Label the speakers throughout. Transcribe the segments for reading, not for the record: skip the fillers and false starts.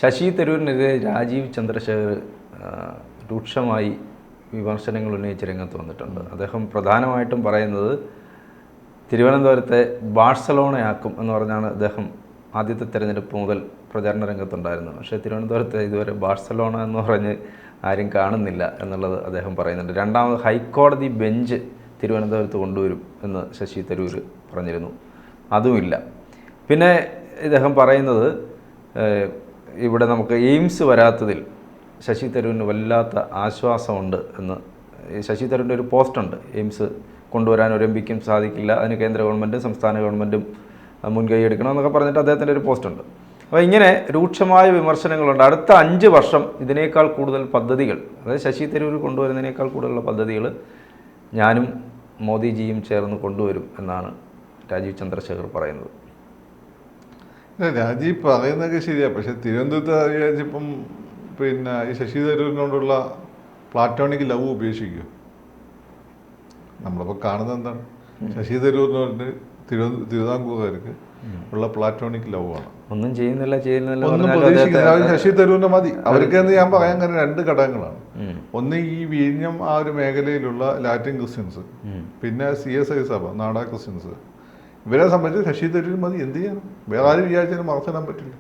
Speaker 1: ശശി തരൂരിനെതിരെ രാജീവ് ചന്ദ്രശേഖർ രൂക്ഷമായി വിമർശനങ്ങൾ ഉന്നയിച്ച് രംഗത്ത് വന്നിട്ടുണ്ട്. അദ്ദേഹം പ്രധാനമായിട്ടും പറയുന്നത് തിരുവനന്തപുരത്തെ ബാഴ്സലോണയാക്കും എന്ന് പറഞ്ഞാണ് അദ്ദേഹം ആദ്യത്തെ തെരഞ്ഞെടുപ്പ് മുതൽ പ്രചാരണ രംഗത്തുണ്ടായിരുന്നത്. പക്ഷേ തിരുവനന്തപുരത്തെ ഇതുവരെ ബാഴ്സലോണ എന്ന് പറഞ്ഞ് ആരും കാണുന്നില്ല എന്നുള്ളത് അദ്ദേഹം പറയുന്നുണ്ട്. രണ്ടാമത് ഹൈക്കോടതി ബെഞ്ച് തിരുവനന്തപുരത്ത് കൊണ്ടുവരും എന്ന് ശശി തരൂർ പറഞ്ഞിരുന്നു, അതുമില്ല. പിന്നെ ഇദ്ദേഹം പറയുന്നത് ഇവിടെ നമുക്ക് എയിംസ് വരാത്തതിൽ ശശി തരൂരിന് വല്ലാത്ത ആശ്വാസമുണ്ട് എന്ന്. ശശി തരൂരിൻ്റെ ഒരു പോസ്റ്റുണ്ട്, എയിംസ് കൊണ്ടുവരാൻ ഒരു എം പിക്കും സാധിക്കില്ല, അതിന് കേന്ദ്ര ഗവൺമെൻറ്റും സംസ്ഥാന ഗവൺമെൻറ്റും മുൻകൈ എടുക്കണം എന്നൊക്കെ പറഞ്ഞിട്ട് അദ്ദേഹത്തിൻ്റെ ഒരു പോസ്റ്റുണ്ട്. അപ്പോൾ ഇങ്ങനെ രൂക്ഷമായ വിമർശനങ്ങളുണ്ട്. അടുത്ത 5 വർഷം ഇതിനേക്കാൾ കൂടുതൽ പദ്ധതികൾ, അതായത് ശശി തരൂർ കൊണ്ടുവരുന്നതിനേക്കാൾ കൂടുതലുള്ള പദ്ധതികൾ ഞാനും മോദിജിയും ചേർന്ന് കൊണ്ടുവരും എന്നാണ് രാജീവ് ചന്ദ്രശേഖർ പറയുന്നത്.
Speaker 2: രാജീവ് പറയുന്നതൊക്കെ ശരിയാണ്. പക്ഷെ തിരുവനന്തപുരത്ത് വിചാരിച്ചിപ്പം പിന്നെ ഈ ശശി തരൂരിനോടുള്ള പ്ലാറ്റോണിക് ലവ് ഉപേക്ഷിക്കും. നമ്മളിപ്പോൾ കാണുന്നത് എന്താണ്? ശശി തരൂരിനോട് തിരുവിതാംകൂറുകാർക്ക് ഉള്ള പ്ലാറ്റോണിക് ലവ് ആണ്.
Speaker 1: ഒന്നും ചെയ്യുന്നില്ല
Speaker 2: ഒന്നും പ്രതീക്ഷിക്കുന്നില്ല. ശശി തരൂരിന്റെ മതി അവർക്ക് എന്ന് ഞാൻ പറയാൻ കാരണം 2 ഘടകങ്ങളാണ്. ഒന്ന് ഈ വിഴിഞ്ഞം ആ ഒരു മേഖലയിലുള്ള ലാറ്റിൻ ക്രിസ്ത്യൻസ്, പിന്നെ CSI സഭ നാടാ ക്രിസ്ത്യൻസ്, ഇവരെ സംബന്ധിച്ച് ശശി തരൂർ മതി. എന്ത് ചെയ്യണം? വേറെ ആരും വിചാരിച്ചാലും മറച്ചിടാൻ പറ്റില്ല.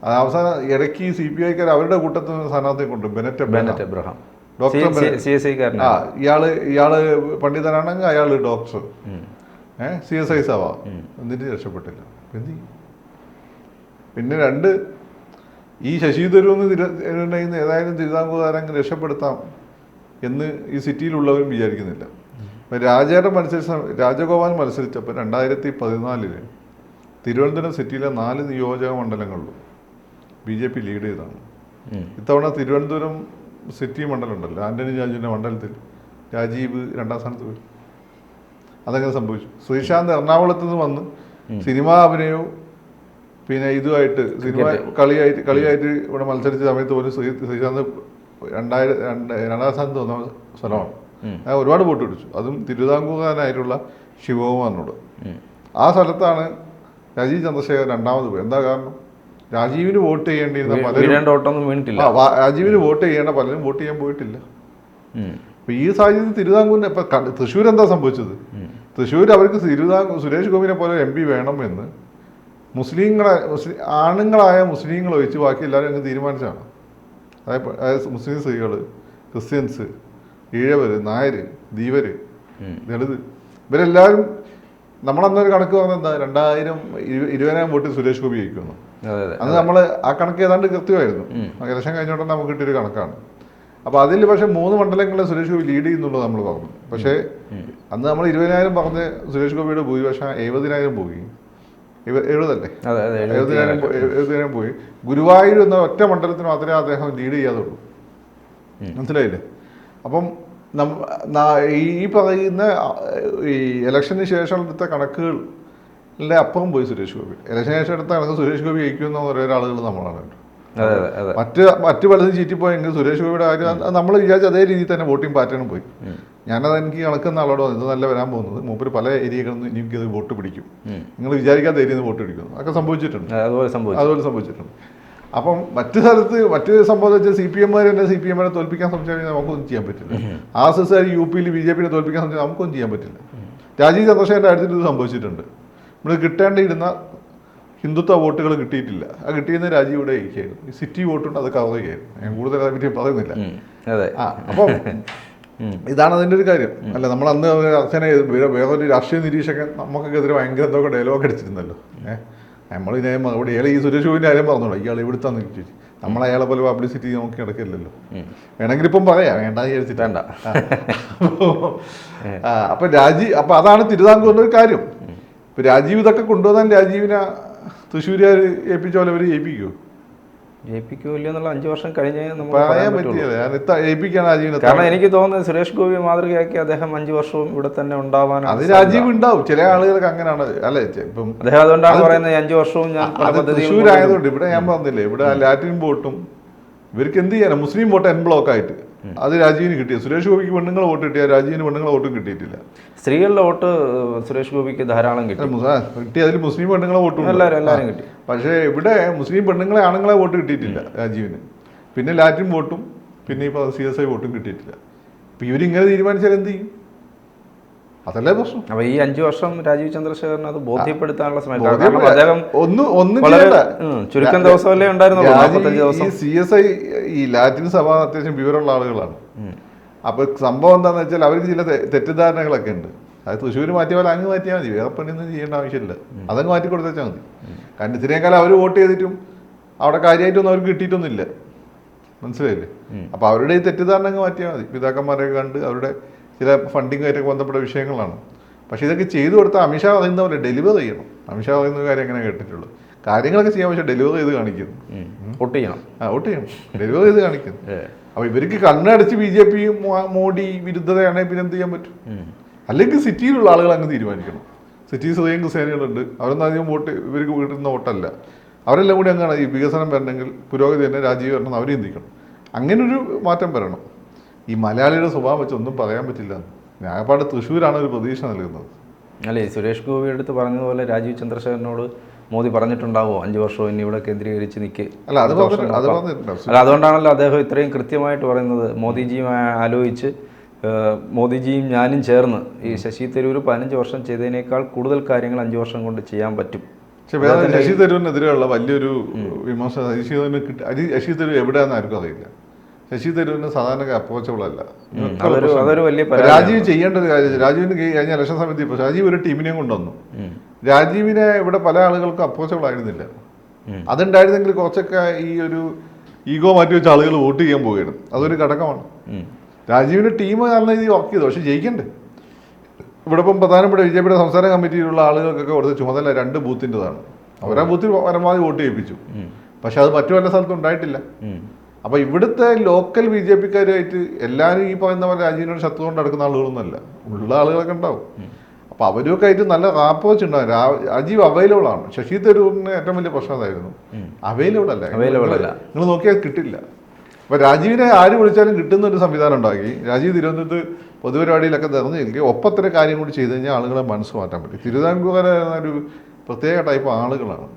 Speaker 2: അത് അവസാനം ഇടയ്ക്ക് CPIക്കാർ അവരുടെ കൂട്ടത്തിൽ സ്ഥാനാർത്ഥിയെ കൊണ്ട് ബെനറ്റ് എബ്രഹാം ഡോക്ടർ. ഇയാള് പണ്ഡിതനാണെങ്കിൽ അയാള് ഡോക്ടർ, CSI സഭ, എന്നിട്ട് രക്ഷപ്പെട്ടില്ല. എന്ത് ചെയ്യും? പിന്നെ 2, ഈ ശശി തരൂരിന് ഏതായാലും തിരുവിതാംകൂറുകാരെങ്കിലും രക്ഷപ്പെടുത്താം എന്ന് ഈ സിറ്റിയിലുള്ളവരും വിചാരിക്കുന്നില്ല. രാജഗോപാൽ മത്സരിച്ചപ്പോൾ 2014 തിരുവനന്തപുരം സിറ്റിയിലെ 4 നിയോജക മണ്ഡലങ്ങളിലും BJP ലീഡ് ചെയ്തതാണ്. ഇത്തവണ തിരുവനന്തപുരം സിറ്റി മണ്ഡലം ഉണ്ടല്ലോ, ആന്റണി രാജുവിൻ്റെ മണ്ഡലത്തിൽ രാജീവ് 2ാം സ്ഥാനത്ത് പോയി. അതങ്ങനെ സംഭവിച്ചു. ശ്രീശാന്ത് എറണാകുളത്ത് നിന്ന് വന്ന് സിനിമാ അഭിനയവും പിന്നെ ഇതുമായിട്ട് കളിയായിട്ട് ഇവിടെ മത്സരിച്ച സമയത്ത് പോലും ശ്രീശാന്ത് 2ാം സ്ഥാനത്ത് വന്ന സ്ഥലമാണ്. ഒരുപാട് വോട്ട് പിടിച്ചു. അതും തിരുവിതാംകൂറുകാരനായിട്ടുള്ള ശിവകുമാറിനോട്. ആ സ്ഥലത്താണ് രാജീവ് ചന്ദ്രശേഖർ 2ാമത് പോയി. എന്താ കാരണം? രാജീവിന് വോട്ട് ചെയ്യേണ്ടിയിരുന്ന രാജീവിന് വോട്ട് ചെയ്യേണ്ട പലരും വോട്ട് ചെയ്യാൻ പോയിട്ടില്ല. അപ്പൊ ഈ സാഹചര്യത്തിൽ തിരുവിതാംകൂറിന് ഇപ്പൊ തൃശ്ശൂർ എന്താ സംഭവിച്ചത്? തൃശ്ശൂർ അവർക്ക് സുരേഷ് ഗോപിനെ പോലെ MP വേണമെന്ന് ആണുങ്ങളായ മുസ്ലിങ്ങൾ ഒഴിച്ച് ബാക്കി എല്ലാവരും അങ്ങ് തീരുമാനിച്ചാണ്. അതായത് മുസ്ലിം സ്ത്രീകൾ, ക്രിസ്ത്യൻസ്, ഈഴവര്, നായര്, ധീവര്, ദളിത്, ഇവരെല്ലാവരും നമ്മളന്നൊരു കണക്ക് പറഞ്ഞത് എന്താ, 20,000 വോട്ട് സുരേഷ് ഗോപി ജയിക്കുന്നു. അന്ന് നമ്മൾ ആ കണക്ക് ഏതാണ്ട് കൃത്യമായിരുന്നു. ഇലക്ഷൻ കഴിഞ്ഞോട്ടെ നമുക്ക് കിട്ടിയൊരു കണക്കാണ്. അപ്പോൾ അതിൽ പക്ഷേ 3 മണ്ഡലങ്ങളിൽ സുരേഷ് ഗോപി ലീഡ് ചെയ്യുന്നുള്ളത് നമ്മൾ പറഞ്ഞു. പക്ഷേ അന്ന് നമ്മൾ 20,000 പറഞ്ഞ് സുരേഷ് ഗോപിയുടെ ഭൂരിപക്ഷം 70,000 പോയി. 70,000 പോയി. ഗുരുവായൂർ എന്ന ഒറ്റ മണ്ഡലത്തിന് മാത്രമേ അദ്ദേഹം ലീഡ് ചെയ്യാതുള്ളൂ. മനസ്സിലായില്ലേ? അപ്പം ഈ പറയുന്ന ഈ ഇലക്ഷന് ശേഷം എടുത്ത കണക്കുകളുടെ അപ്പുറം പോയി സുരേഷ് ഗോപി. ഇലക്ഷന് ശേഷം എടുത്ത കണക്ക് സുരേഷ് ഗോപി ജയിക്കുന്ന ഓരോ ആളുകൾ നമ്മളാണ്. മറ്റു പലതും ചീറ്റിപ്പോയെങ്കിൽ സുരേഷ് ഗോപിയുടെ കാര്യം നമ്മൾ വിചാരിച്ച അതേ രീതിയിൽ തന്നെ വോട്ടിംഗ് പാറ്റേണും പോയി. ഞാനത് എനിക്ക് കണക്കുന്ന ആളോട് ഇത് നല്ല വരാൻ പോകുന്നത് മൂപ്പര് പല ഏരിയകളിൽ നിന്ന് എനിക്കത് വോട്ട് പിടിക്കും, നിങ്ങൾ വിചാരിക്കാത്ത ഏരിയയിൽ നിന്ന് വോട്ട് പിടിക്കുന്നു, അതൊക്കെ സംഭവിച്ചിട്ടുണ്ട്. അതുപോലെ സംഭവിച്ചിട്ടുണ്ട്. അപ്പം മറ്റു സ്ഥലത്ത് മറ്റു സംഭവം വെച്ചാൽ CPM-കാർ തന്നെ CPM-നെ തോൽപ്പിക്കാൻ ശ്രമിച്ചാൽ നമുക്കൊന്നും ചെയ്യാൻ പറ്റില്ല. RSS UP-യിൽ BJP-നെ തോൽപ്പിക്കാൻ ശ്രമിച്ചാൽ നമുക്കൊന്നും ചെയ്യാൻ പറ്റില്ല. രാജീവ് ചന്ദ്രശേഖരൻ്റെ കാര്യത്തിൽ ഇത് സംഭവിച്ചിട്ടുണ്ട്. നമ്മൾ കിട്ടേണ്ടിയിരുന്ന ഹിന്ദുത്വ വോട്ടുകൾ കിട്ടിയിട്ടില്ല. ആ കിട്ടിയിരുന്ന രാജീവിടെ ജയിക്കായിരുന്നു. ഈ സിറ്റി വോട്ടുണ്ട്, അത് കവർ ചെയ്യായിരുന്നു. ഞാൻ കൂടുതൽ അതിനെ പറയുന്നില്ല. അപ്പം ഇതാണ് അതിൻ്റെ ഒരു കാര്യം. അല്ല, നമ്മൾ അന്ന് വേറൊരു രാഷ്ട്രീയ നിരീക്ഷകൻ നമുക്കൊക്കെ എതിരെ ഭയങ്കര എന്തൊക്കെ ഡയലോഗ് അടിച്ചിരുന്നല്ലോ. നമ്മളിതിനെ മറുപടി അയാൾ ഈ സുരേഷ് ഗോപിൻ്റെ കാര്യം പറഞ്ഞോളൂ, ഇയാൾ ഇവിടുത്താന്ന് ചോദിച്ചു. നമ്മൾ അയാളെ പോലെ പബ്ലിസിറ്റി നോക്കി നടക്കില്ലല്ലോ. വേണമെങ്കിൽ ഇപ്പം പറയാം, വേണ്ട വിചാരിച്ചിട്ട് വേണ്ട. അപ്പം അതാണ് തിരുവിതാംകൂറിൻ്റെ ഒരു കാര്യം. ഇപ്പം രാജീവ് ഇതൊക്കെ കൊണ്ടുവന്നാൽ രാജീവിനെ തൃശ്ശൂരുകാർ ഏൽപ്പിച്ച പോലെ അവർ ജയിപ്പിക്കുമോ?
Speaker 1: ജയിപ്പിക്കൂല്ല എന്നുള്ള 5 വർഷം കഴിഞ്ഞ്
Speaker 2: പറയാൻ പറ്റില്ല.
Speaker 1: കാരണം എനിക്ക് തോന്നുന്നത് സുരേഷ് ഗോപി മാതൃകയാക്കി അദ്ദേഹം 5 വർഷവും ഇവിടെ തന്നെ ഉണ്ടാവാൻ
Speaker 2: അത് രാജീവ് ഉണ്ടാവും. ചില ആളുകൾക്ക് അങ്ങനെയാണ്. അല്ലേ, ഇപ്പം
Speaker 1: അദ്ദേഹം അതുകൊണ്ടാണ് പറയുന്നത് 5 വർഷവും ഞാൻ
Speaker 2: തൃശ്ശൂരായതുകൊണ്ട്. ഇവിടെ ഞാൻ പറഞ്ഞില്ലേ, ഇവിടെ ലാറ്റിൻ വോട്ടും ഇവർക്ക് എന്ത് ചെയ്യാനാണ്? മുസ്ലിം വോട്ട് N ബ്ലോക്ക് ആയിട്ട് അത് രാജീവിന് കിട്ടിയത്. സുരേഷ് ഗോപിക്ക് പെണ്ണുങ്ങളെ വോട്ട് കിട്ടിയ രാജീവിന് പെണ്ണുങ്ങളെ വോട്ടും കിട്ടിയിട്ടില്ല.
Speaker 1: സ്ത്രീകളുടെ വോട്ട് സുരേഷ് ഗോപിക്ക് ധാരാളം കിട്ടി.
Speaker 2: അതിൽ മുസ്ലിം പെണ്ണുങ്ങളെ വോട്ടും
Speaker 1: എല്ലാവരും കിട്ടി.
Speaker 2: പക്ഷേ ഇവിടെ മുസ്ലിം പെണ്ണുങ്ങളെ ആണുങ്ങളെ വോട്ട് കിട്ടിയിട്ടില്ല രാജീവിന്. പിന്നെ ലാറ്റിൻ വോട്ടും പിന്നെ ഇപ്പോൾ CSI വോട്ടും കിട്ടിയിട്ടില്ല. ഇപ്പം ഇവരിങ്ങനെ തീരുമാനിച്ചാൽ എന്ത് ചെയ്യും? അതല്ലേ പ്രശ്നം.
Speaker 1: അപ്പൊ ഈ 5 വർഷം രാജീവ് ചന്ദ്രശേഖരന് അത് ബോധ്യപ്പെടുത്താനുള്ള സമയം. കാരണം അദ്ദേഹം
Speaker 2: ഒന്നും
Speaker 1: ചുരുക്കം ദിവസമല്ലേ ഉണ്ടായിരുന്നുള്ളൂ, 45 ദിവസം.
Speaker 2: CSI ഈ ലാറ്റിൻ സഭ അത്യാവശ്യം വിവരമുള്ള ആളുകളാണ്. അപ്പൊ സംഭവം എന്താണെന്ന് വെച്ചാൽ അവർക്ക് ചില തെറ്റിദ്ധാരണകളൊക്കെ ഉണ്ട്. അത് തൃശ്ശൂർ മാറ്റിയ പോലെ അങ്ങ് മാറ്റിയാൽ മതി, വേറെ പണിയൊന്നും ചെയ്യേണ്ട ആവശ്യമില്ല. അതങ്ങ് മാറ്റി കൊടുത്തേച്ചാൽ മതി. കാരണം ഇത്രയും കാലം അവർ വോട്ട് ചെയ്തിട്ടും അവിടെ കാര്യമായിട്ടൊന്നും അവർക്ക് കിട്ടിയിട്ടൊന്നുമില്ല. മനസ്സിലായില്ലേ? അപ്പൊ അവരുടെ ഈ തെറ്റിദ്ധാരണ അങ്ങ് മാറ്റിയാൽ മതി. പിതാക്കന്മാരൊക്കെ കണ്ട് അവരുടെ ചില ഫണ്ടിങ്ങുമായിട്ടൊക്കെ ബന്ധപ്പെട്ട വിഷയങ്ങളാണ്. പക്ഷേ ഇതൊക്കെ ചെയ്തു കൊടുത്താൽ അമിത്ഷാ പറയുന്ന പോലെ ഡെലിവർ ചെയ്യണം. അമിത്ഷാ പറയുന്ന കാര്യം എങ്ങനെ കേട്ടിട്ടുള്ളൂ. കാര്യങ്ങളൊക്കെ ചെയ്യാൻ പക്ഷേ ഡെലിവർ ചെയ്ത് കാണിക്കുന്നു.
Speaker 1: വോട്ട് ചെയ്യണം,
Speaker 2: വോട്ട് ചെയ്യണം, ഡെലിവർ ചെയ്ത് കാണിക്കുന്നു. അപ്പോൾ ഇവർക്ക് കണ്ണടച്ച് BJP മോഡി വിരുദ്ധതയാണെങ്കിൽ പിന്നെ എന്ത് ചെയ്യാൻ പറ്റും? അല്ലെങ്കിൽ സിറ്റിയിലുള്ള ആളുകൾ അങ്ങ് തീരുമാനിക്കണം. സിറ്റി സ്വയം ക്രിസ്ത്യാനികളുണ്ട്, അവരൊന്നും അധികം വോട്ട് ഇവർക്ക് കിട്ടുന്ന വോട്ടല്ല. അവരെല്ലാം കൂടി അങ്ങാണ് ഈ വികസനം വരണമെങ്കിൽ പുരോഗതി തന്നെ രാജീവ് വരണം, അവർ ചിന്തിക്കണം. അങ്ങനൊരു മാറ്റം വരണം. ഈ മലയാളിയുടെ സ്വഭാവം വെച്ച് ഒന്നും പറയാൻ പറ്റില്ല. ഞായപ്പാട് തൃശ്ശൂരാണ് ഒരു പ്രതീക്ഷ നൽകുന്നത്.
Speaker 1: അല്ലേ, സുരേഷ് ഗോപി എടുത്ത് പറഞ്ഞതുപോലെ രാജീവ് ചന്ദ്രശേഖരനോട് മോദി പറഞ്ഞിട്ടുണ്ടാവോ 5 വർഷവും ഇനി ഇവിടെ കേന്ദ്രീകരിച്ച് നിൽക്ക്?
Speaker 2: അല്ല, അത് പറഞ്ഞിട്ടുണ്ട്.
Speaker 1: അല്ല, അതുകൊണ്ടാണല്ലോ അദ്ദേഹം ഇത്രയും കൃത്യമായിട്ട് പറയുന്നത്. മോദിജിയുമായി ആലോചിച്ച് മോദിജിയും ഞാനും ചേർന്ന് ഈ ശശി തരൂർ 15 വർഷം ചെയ്തതിനേക്കാൾ കൂടുതൽ കാര്യങ്ങൾ 5 വർഷം കൊണ്ട് ചെയ്യാൻ പറ്റും.
Speaker 2: പക്ഷെ വേറെ ശശി തരൂരിനെതിരെയുള്ള വലിയൊരു വിമർശനം ശശി തരൂർ എവിടെയാണെന്ന് ആർക്കും അറിയില്ല. ശശി തരൂരിന് സാധാരണ അപ്രോച്ചബിൾ അല്ല. രാജീവ് ചെയ്യേണ്ട ഒരു കാര്യം, രാജീവിന് കഴിഞ്ഞ ഇലക്ഷൻ സമയത്ത് ഇപ്പോൾ രാജീവ് ഒരു ടീമിനെയും കൊണ്ടുവന്നു. രാജീവിനെ ഇവിടെ പല ആളുകൾക്കും അപ്രോച്ചബിൾ ആയിരുന്നില്ല. അതുണ്ടായിരുന്നെങ്കിൽ കുറച്ചൊക്കെ ഈ ഒരു ഈഗോ മാറ്റി വെച്ച ആളുകൾ വോട്ട് ചെയ്യാൻ പോവുകയാണ്. അതൊരു ഘടകമാണ്. രാജീവിന്റെ ടീം നല്ല രീതിയിൽ വർക്ക് ചെയ്തു, പക്ഷെ ജയിക്കണ്ടേ? ഇവിടെ ഇപ്പം പ്രധാനപ്പെട്ട BJPയുടെ സംസ്ഥാന കമ്മിറ്റിയിലുള്ള ആളുകൾക്കൊക്കെ കൊടുത്ത ചുമതല 2 ബൂത്തിൻ്റെതാണ്. അവരാ ബൂത്തിൽ പരമാവധി വോട്ട് ചെയ്യിപ്പിച്ചു. പക്ഷെ അത് മറ്റു പല സ്ഥലത്തും ഉണ്ടായിട്ടില്ല. അപ്പോൾ ഇവിടുത്തെ ലോക്കൽ BJPക്കാരുമായിട്ട് എല്ലാവരും ഈ പറയുന്ന പോലെ രാജീവിനോട് ശത്രു കൊണ്ട് നടക്കുന്ന ആളുകളൊന്നുമല്ല, ഉള്ള ആളുകളൊക്കെ ഉണ്ടാവും. അപ്പോൾ അവരൊക്കെ ആയിട്ട് നല്ല റാപ്പോച്ച് ഉണ്ടാവും. രാജീവ് അവൈലബിൾ ആണ്. ശശി തരൂരിന് ഏറ്റവും വലിയ പ്രശ്നം അതായിരുന്നു, അവൈലബിൾ അല്ല. നിങ്ങൾ നോക്കിയാൽ കിട്ടില്ല. അപ്പോൾ രാജീവിനെ ആര് വിളിച്ചാലും കിട്ടുന്ന ഒരു സംവിധാനം ഉണ്ടാക്കി. രാജീവ് തിരുവനന്തപുരത്ത് പൊതുപരിപാടിയിലൊക്കെ നിറഞ്ഞു നിൽക്കുക, ഒപ്പത്തിന് കാര്യം കൂടി ചെയ്ത് കഴിഞ്ഞാൽ ആളുകളെ മനസ്സ് മാറ്റാൻ പറ്റും. തിരുവിതാംകൂർ ഒരു പ്രത്യേക ടൈപ്പ് ആളുകളാണ്.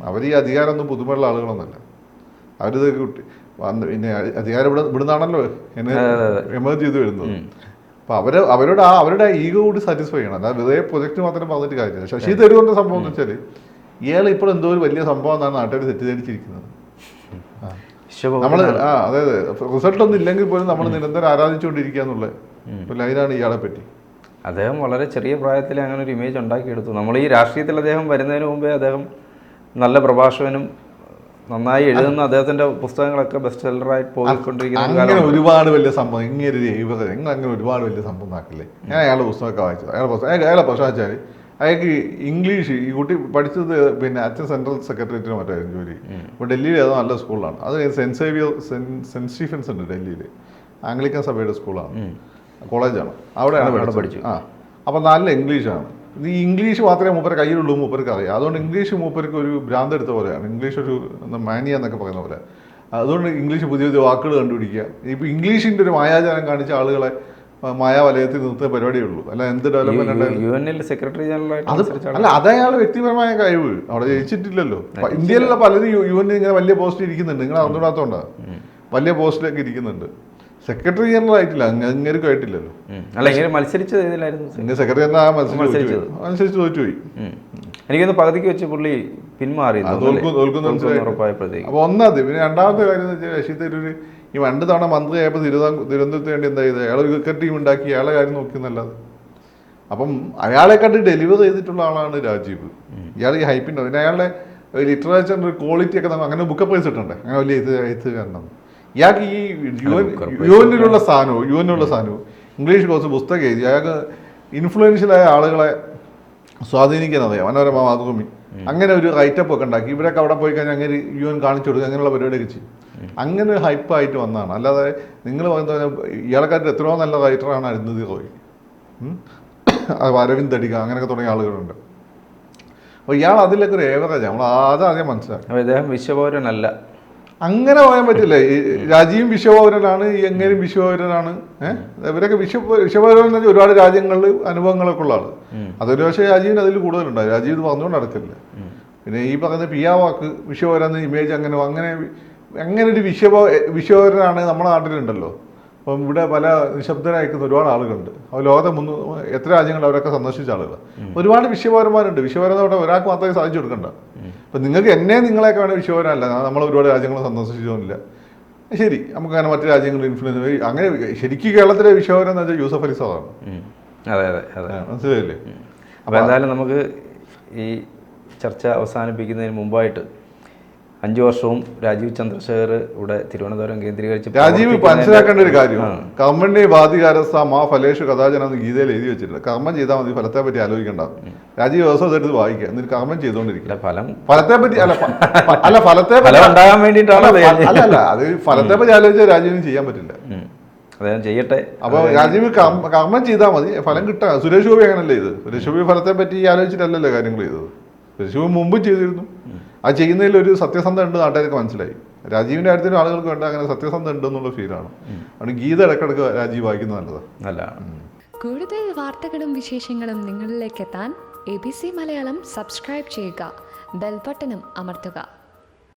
Speaker 2: അവർ ഈ അധികാരമൊന്നും പുതുമയുള്ള ആളുകളൊന്നുമല്ല. അവരിത് കിട്ടി പിന്നെ അധികാരം ഇവിടുന്നാണല്ലോ എന്നെ എമർജ് ചെയ്ത് വരുന്നത്. അപ്പോൾ അവരുടെ ഈഗോ കൂടി സാറ്റിസ്ഫൈ ചെയ്യണം. അല്ലാതെ വെറുതെ പ്രൊജക്ട് മാത്രം പറഞ്ഞിട്ട് കാര്യമില്ല. ശശി തരൂരിൻ്റെ സംഭവം എന്ന് വെച്ചാൽ ഇയാൾ ഇപ്പോൾ എന്തോ ഒരു വലിയ സംഭവം എന്നാണ് നാട്ടുകാർ തെറ്റിദ്ധരിച്ചിരിക്കുന്നത്. നമ്മൾ അതായത് റിസൾട്ടൊന്നും ഇല്ലെങ്കിൽ പോലും നമ്മൾ നിരന്തരം ആരാധിച്ചുകൊണ്ടിരിക്കുക എന്നുള്ള ഒരു ലൈനാണ് ഇയാളെ പറ്റി.
Speaker 1: അദ്ദേഹം വളരെ ചെറിയ പ്രായത്തിൽ അങ്ങനെ ഒരു ഇമേജ് ഉണ്ടാക്കിയെടുത്തു. നമ്മൾ ഈ രാഷ്ട്രീയത്തിൽ അദ്ദേഹം വരുന്നതിന് മുമ്പേ അദ്ദേഹം നല്ല പ്രഭാഷകനും നന്നായി എഴുതുന്ന അദ്ദേഹത്തിന്റെ പുസ്തകങ്ങളൊക്കെ ബെസ്റ്റ് സെല്ലറായി പോയിക്കൊണ്ടിരിക്കുന്ന
Speaker 2: അങ്ങനെ ഒരുപാട് വലിയ സംഭവം ഇങ്ങനെ നിങ്ങൾ അങ്ങനെ ഒരുപാട് വലിയ സംഭവം ആക്കില്ലേ. ഞാൻ അയാളുടെ പുസ്തകമൊക്കെ വായിച്ചത്. അയാളെ പ്രശ്നം വെച്ചാൽ അയാൾക്ക് ഇംഗ്ലീഷ് ഈ കുട്ടി പഠിച്ചത് പിന്നെ അച്ഛൻ സെൻട്രൽ സെക്രട്ടേറിയറ്റിന് മറ്റായിരുന്നു ജോലി. ഇപ്പോൾ ഡൽഹിയിൽ ഏതോ നല്ല സ്കൂളാണ്. അത് സെൻറ്റ് സ്റ്റീഫൻസ് ഉണ്ട് ഡൽഹിയിൽ, ആംഗ്ലിക്കൻ സഭയുടെ സ്കൂളാണ്, കോളേജാണ്. അവിടെയാണ് പഠിച്ചു. അപ്പോൾ നല്ല ഇംഗ്ലീഷാണ്. ഈ ഇംഗ്ലീഷ് മാത്രമേ മൂപ്പരെ കയ്യിലുള്ളൂ, മൂപ്പർക്ക് അറിയാം. അതുകൊണ്ട് ഇംഗ്ലീഷ് മൂപ്പർക്ക് ഒരു ഭ്രാന്ത് എടുത്ത പോലെയാണ്. ഇംഗ്ലീഷ് ഒരു മാനിയ എന്നൊക്കെ പറയുന്ന പോലെ. അതുകൊണ്ട് ഇംഗ്ലീഷ് പുതിയ പുതിയ വാക്കുകൾ കണ്ടുപിടിക്കുക. ഇപ്പോൾ ഇംഗ്ലീഷിൻ്റെ ഒരു മായാജാലം കാണിച്ച ആളുകളെ മായാവലയത്തിൽ നിർത്തുന്ന പരിപാടിയേ ഉള്ളൂ. അല്ല എന്ത് ഡെവലപ്മെന്റ് സെക്രട്ടറി അല്ല, അതയാളുടെ വ്യക്തിപരമായ കഴിവ്. അവിടെ ജയിച്ചിട്ടില്ലല്ലോ. ഇന്ത്യയിലുള്ള പലരും UN ഇങ്ങനെ വലിയ പോസ്റ്റിൽ ഇരിക്കുന്നുണ്ട്. നിങ്ങൾ അറിഞ്ഞൂടാത്തോണ്ടാ വലിയ പോസ്റ്റിലൊക്കെ ഇരിക്കുന്നുണ്ട്. സെക്രട്ടറി ജനറൽ ആയിട്ടില്ല, അങ്ങേർക്കും ആയിട്ടില്ലല്ലോ.
Speaker 1: മത്സരിച്ചത്
Speaker 2: സെക്രട്ടറി ജനറൽ മത്സരിച്ച് തോറ്റുപോയി.
Speaker 1: എനിക്കൊന്ന് പകുതിക്ക് വെച്ച് പുള്ളി പിന്മാറി.
Speaker 2: അപ്പോൾ ഒന്നാമത്. പിന്നെ രണ്ടാമത്തെ കാര്യം എന്ന് വെച്ചാൽ ശശി തരൂര് ഈ 2 തവണ മന്ത്രിയായപ്പോൾ തിരുവനന്തപുരത്ത് വേണ്ടി എന്താ ചെയ്തത്? അയാൾ ക്രിക്കറ്റ് ടീം ഉണ്ടാക്കി അയാളെ കാര്യം നോക്കിയെന്നല്ലാതെ. അപ്പം അയാളെ കണ്ട് ഡെലിവർ ചെയ്തിട്ടുള്ള ആളാണ് രാജീവ്. ഇയാൾ ഈ ഹൈപ്പിൻ്റെ പിന്നെ അയാളുടെ ലിറ്ററേച്ചറിൻ്റെ ഒരു ക്വാളിറ്റി ഒക്കെ നമുക്ക് അങ്ങനെ ബുക്ക് പ്രൈസ് ഇട്ടുണ്ട്. അങ്ങനെ വലിയ എഴുത്തുകാരനാണ് ഇയാൾക്ക്. ഈ യുഎന്നിലുള്ള സ്ഥാനവും ഇംഗ്ലീഷ് കോഴ്സ് പുസ്തകം എഴുതി അയാൾക്ക് ഇൻഫ്ലുവൻഷ്യലായ ആളുകളെ സ്വാധീനിക്കാൻ അറിയാം. മനോരമ, മാതൃഭൂമി അങ്ങനെ ഒരു റൈറ്റപ്പ് ഒക്കെ ഉണ്ടാക്കി. ഇവരൊക്കെ അവിടെ പോയി കഴിഞ്ഞാൽ അങ്ങനെ UN കാണിച്ചു കൊടുക്കുക, അങ്ങനെയുള്ള പരിപാടിയൊക്കെ ചെയ്യും. അങ്ങനെ ഒരു ഹൈപ്പായിട്ട് വന്നതാണ്. അല്ലാതെ നിങ്ങൾ പറയുന്ന ഇയാളെക്കാരുടെ എത്രയോ നല്ല റൈറ്ററാണ് അരുന്ധതി റോയ്, അരവിന്ദ് അടിക, അങ്ങനെയൊക്കെ തുടങ്ങിയ ആളുകളുണ്ട്. അപ്പോൾ ഇയാൾ അതിലൊക്കെ ഒരു ഏവറേജ് നമ്മൾ ആദ്യം മനസ്സിലാക്കി.
Speaker 1: ഇദ്ദേഹം വിശ്വപൗരനല്ല.
Speaker 2: അങ്ങനെ പറയാൻ പറ്റില്ല. ഈ രാജീവും വിശ്വപൗരനാണ്, ഈ എങ്ങനെയും വിശ്വപൗരനാണ്. ഇവരൊക്കെ വിശ്വപൗരൻ എന്ന് വെച്ചാൽ ഒരുപാട് രാജ്യങ്ങളിൽ അനുഭവങ്ങളൊക്കെ ഉള്ള ആള്. അതൊരു പക്ഷേ രാജീവിന് അതിൽ കൂടുതലുണ്ടായി. രാജീവ് ഇത് പറഞ്ഞുകൊണ്ട് നടക്കില്ല. പിന്നെ ഈ പറയുന്ന പിയാവാക്ക് വിശ്വപൗരൻ ഇമേജ് അങ്ങനെ ഒരു വിശ്വപൗരനാണ് നമ്മുടെ നാട്ടിലുണ്ടല്ലോ. അപ്പം ഇവിടെ പല നിശബ്ദരായിരിക്കുന്ന ഒരുപാട് ആളുകളുണ്ട്. അവർ ലോകത്തെ എത്ര രാജ്യങ്ങൾ അവരൊക്കെ സന്ദർശിച്ച ആളുകൾ. ഒരുപാട് വിശ്വപൗരന്മാരുണ്ട്. വിശ്വപൗരൻ ഒരാൾക്ക് മാത്രമേ സാധിച്ചു കൊടുക്കണ്ട. ഇപ്പം നിങ്ങൾക്ക് നിങ്ങളെയൊക്കെ വേണമെങ്കിൽ വിശ്വപൗരനല്ല, നമ്മൾ ഒരുപാട് രാജ്യങ്ങൾ സന്ദർശിച്ചൊന്നുമില്ല. ശരി, നമുക്ക് അങ്ങനെ മറ്റു രാജ്യങ്ങളിൽ ഇൻഫ്ലുവൻസ് അങ്ങനെ ശരിക്കും കേരളത്തിലെ വിശ്വപൗരൻ എന്ന് വെച്ചാൽ യൂസഫ് അലി സാറാണ്.
Speaker 1: അതെ അതെ അതെ,
Speaker 2: മനസ്സിലായില്ലേ?
Speaker 1: അപ്പോൾ എന്തായാലും നമുക്ക് ഈ ചർച്ച അവസാനിപ്പിക്കുന്നതിന് മുമ്പായിട്ട് 5 വർഷവും രാജീവ് ചന്ദ്രശേഖർ ഇവിടെ തിരുവനന്തപുരം കേന്ദ്രീകരിച്ച്
Speaker 2: രാജീവ് മനസ്സിലാക്കേണ്ട ഒരു കാര്യം, കർമ്മണ്യെ ബാധികാരസ്ഥ മാ ഫലേഷു കഥാചന എന്ന് ഗീതയിൽ എഴുതി വെച്ചിട്ടുണ്ട്. കർമ്മം ചെയ്താൽ മതി, ഫലത്തെ പറ്റി ആലോചിക്കേണ്ട. രാജീവ് ദിവസം എടുത്ത് വായിക്കുക, എന്നിട്ട് കർമ്മം ചെയ്തുകൊണ്ടിരിക്കുക. ഫലത്തെ പറ്റി ഫലത്തെ
Speaker 1: ഉണ്ടാകാൻ വേണ്ടിയിട്ടാണ്.
Speaker 2: അല്ല, അത് ഫലത്തെ പറ്റി ആലോചിച്ചാൽ രാജീവിന് ചെയ്യാൻ പറ്റില്ല.
Speaker 1: അദ്ദേഹം ചെയ്യട്ടെ.
Speaker 2: അപ്പോൾ രാജീവ് കർമ്മം ചെയ്താൽ മതി, ഫലം കിട്ടാം. സുരേഷ് ഗോപി അങ്ങനല്ലേ ചെയ്ത്? സുരേഷ് ഗോപി ഫലത്തെ പറ്റി ആലോചിച്ചിട്ടല്ലല്ലോ കാര്യങ്ങൾ ചെയ്തത്. സുരേഷ് ഗോപി മുമ്പും ചെയ്തിരുന്നു. ആ ചെയ്യുന്നതിൽ ഒരു സത്യസന്ധത ഉണ്ട്, നാട്ടുകാർക്ക് മനസ്സിലായി. രാജീവിന്റെ കാര്യത്തിലും ആളുകൾക്ക് വേണ്ട അങ്ങനെ സത്യസന്ധത ഉണ്ട് എന്നുള്ള ഫീലാണ്. അതുകൊണ്ട് ഗീത ഇടക്കിടക്ക് രാജീവ് വായിക്കുന്നത് നല്ലതാണ്.
Speaker 3: കൂടുതൽ വാർത്തകളും വിശേഷങ്ങളും നിങ്ങളിലേക്ക് എത്താൻ ABC മലയാളം സബ്സ്ക്രൈബ് ചെയ്യുക, ബെൽ ബട്ടണും അമർത്തുക.